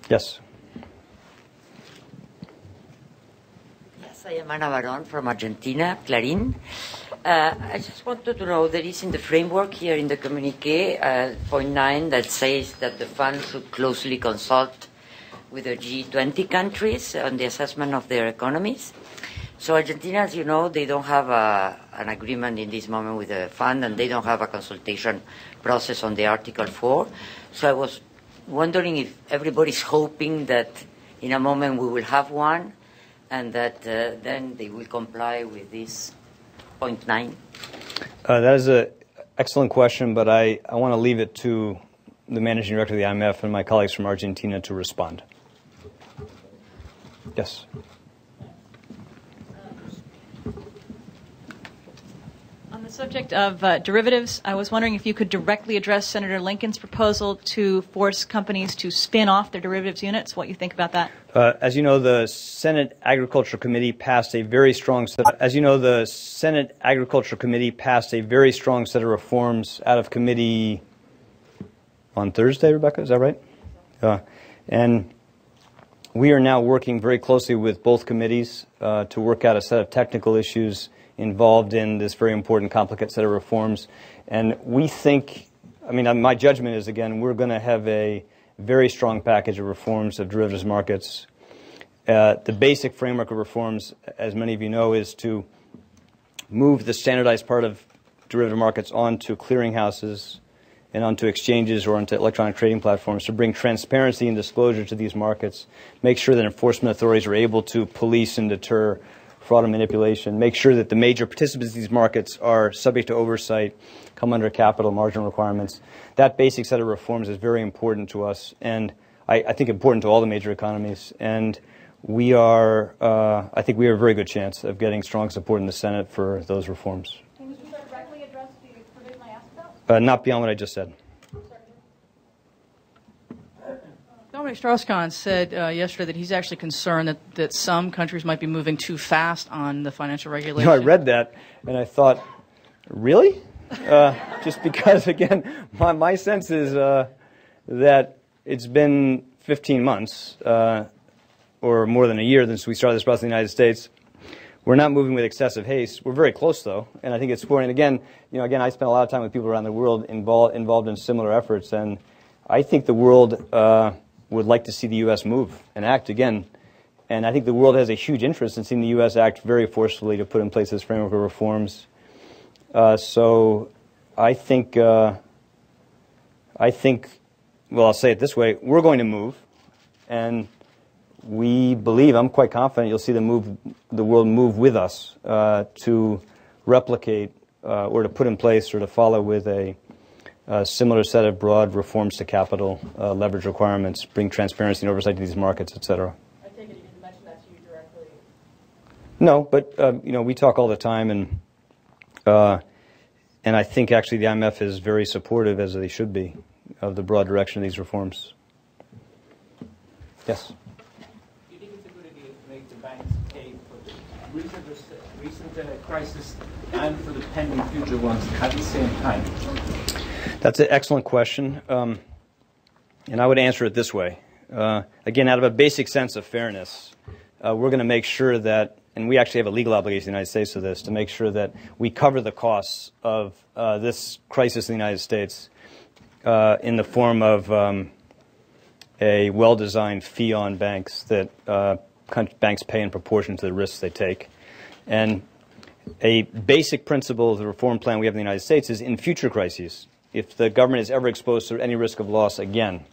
Yes. Yes, I am Ana Barón from Argentina, Clarín. I just wanted to know, there is in the framework here in the communique, point 9, that says that the fund should closely consult with the G20 countries on the assessment of their economies. So Argentina, as you know, they don't have an agreement in this moment with the fund, and they don't have a consultation process on the Article 4. So I was wondering if everybody's hoping that in a moment we will have one, and that then they will comply with this point 9. That is an excellent question, but I want to leave it to the managing director of the IMF and my colleagues from Argentina to respond. Yes. On the subject of derivatives, I was wondering if you could directly address Senator Lincoln's proposal to force companies to spin off their derivatives units, what you think about that. As you know, the Senate Agriculture Committee passed a very strong set of reforms out of committee on Thursday, Rebecca, is that right? And we are now working very closely with both committees to work out a set of technical issues involved in this very important, complicated set of reforms. And we think, my judgment is, again, we're going to have a very strong package of reforms of derivatives markets. The basic framework of reforms, as many of you know, is to move the standardized part of derivative markets onto clearinghouses and onto exchanges or onto electronic trading platforms to bring transparency and disclosure to these markets, make sure that enforcement authorities are able to police and deter fraud and manipulation, make sure that the major participants in these markets are subject to oversight, come under capital margin requirements. That basic set of reforms is very important to us, and I think important to all the major economies. And we are, I think we have a very good chance of getting strong support in the Senate for those reforms. Can you directly address the provision I asked about? Not beyond what I just said. Dominic Strauss-Kahn said yesterday that he's actually concerned that some countries might be moving too fast on the financial regulation. I read that and I thought, really? Just because, again, my sense is that it's been 15 months or more than a year since we started this process in the United States. We're not moving with excessive haste. We're very close, though, and I think it's important. Again, I spent a lot of time with people around the world involved in similar efforts, and I think the world would like to see the U.S. move and act again. And I think the world has a huge interest in seeing the U.S. act very forcefully to put in place this framework of reforms. So I think, well, I'll say it this way, we're going to move, and we believe, I'm quite confident you'll see the world move with us to replicate or to put in place or to follow with a similar set of broad reforms to capital, leverage requirements, bring transparency and oversight to these markets, et cetera. I take it you didn't mention that to you directly. No, but we talk all the time, and I think actually the IMF is very supportive, as they should be, of the broad direction of these reforms. Yes. Do you think it's a good idea to make the banks pay for the recent crisis and for the pending future ones at the same time? That's an excellent question, and I would answer it this way. Again, out of a basic sense of fairness, we're going to make sure that, and we actually have a legal obligation in the United States to this, to make sure that we cover the costs of this crisis in the United States in the form of a well-designed fee on banks that banks pay in proportion to the risks they take. And a basic principle of the reform plan we have in the United States is in future crises, if the government is ever exposed to any risk of loss again,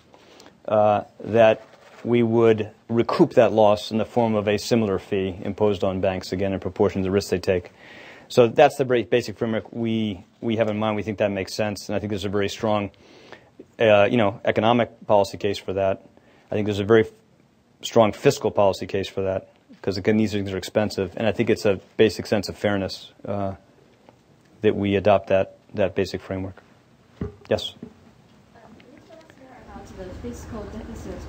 that we would recoup that loss in the form of a similar fee imposed on banks, again, in proportion to the risks they take. So that's the basic framework we have in mind. We think that makes sense, and I think there's a very strong economic policy case for that. I think there's a very strong fiscal policy case for that, because, again, these things are expensive, and I think it's a basic sense of fairness that we adopt that basic framework. Yes? Can you tell us more about the fiscal deficit?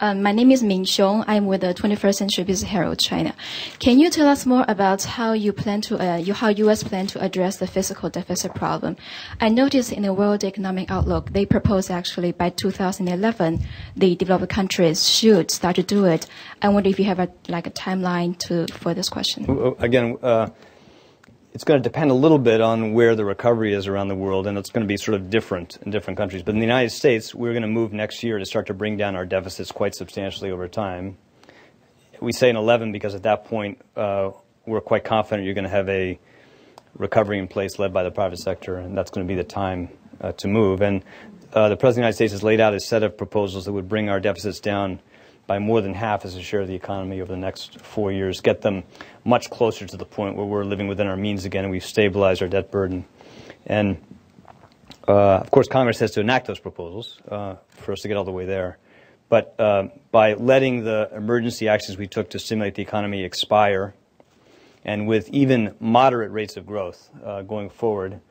My name is Ming Xiong. I'm with the 21st Century Business Herald China. Can you tell us more about how how U.S. plan to address the fiscal deficit problem? I noticed in the World Economic Outlook, they propose actually by 2011, the developed countries should start to do it. I wonder if you have a timeline for this question. Again, it's going to depend a little bit on where the recovery is around the world, and it's going to be sort of different in different countries. But in the United States, we're going to move next year to start to bring down our deficits quite substantially over time. We say in 11 because at that point, we're quite confident you're going to have a recovery in place led by the private sector, and that's going to be the time to move. And the President of the United States has laid out a set of proposals that would bring our deficits down by more than half as a share of the economy over the next 4 years, get them much closer to the point where we're living within our means again and we've stabilized our debt burden. And, of course, Congress has to enact those proposals for us to get all the way there. But by letting the emergency actions we took to stimulate the economy expire, and with even moderate rates of growth going forward,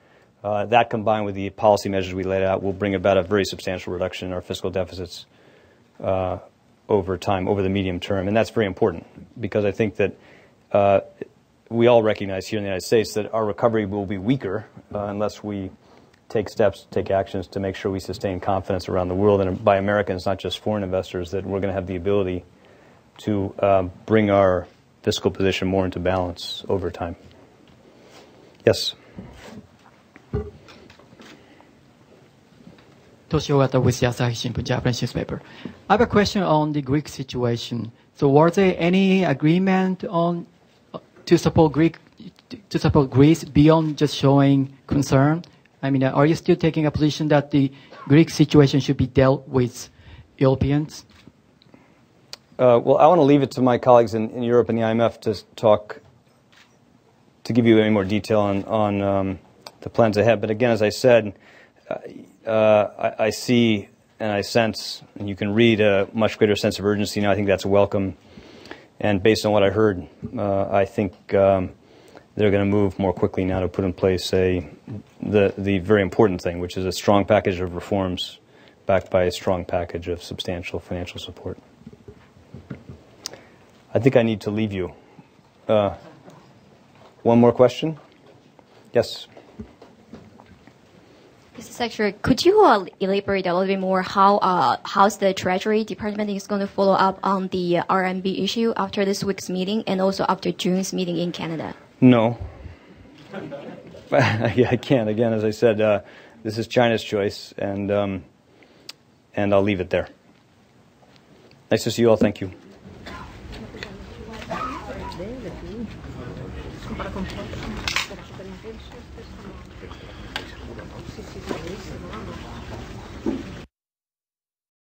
that combined with the policy measures we laid out will bring about a very substantial reduction in our fiscal deficits over time, over the medium term. And that's very important because I think that we all recognize here in the United States that our recovery will be weaker unless we take steps, take actions to make sure we sustain confidence around the world, and by Americans, not just foreign investors, that we're going to have the ability to bring our fiscal position more into balance over time. Yes? Toshio Wata with the Asahi Shimbun, Japanese newspaper. I have a question on the Greek situation. So, was there any agreement on to support Greece beyond just showing concern? I mean, are you still taking a position that the Greek situation should be dealt with Europeans? Well, I want to leave it to my colleagues in Europe and the IMF to give you any more detail on the plans ahead. But again, as I said, I see and I sense, and you can read a much greater sense of urgency now. I think that's welcome. And based on what I heard, I think they're going to move more quickly now to put in place the very important thing, which is a strong package of reforms backed by a strong package of substantial financial support. I think I need to leave you. One more question? Yes. Mr. Secretary, could you elaborate a little bit more how's the Treasury Department is going to follow up on the RMB issue after this week's meeting and also after June's meeting in Canada? No. Yeah, I can't. Again, as I said, this is China's choice, and I'll leave it there. Nice to see you all. Thank you.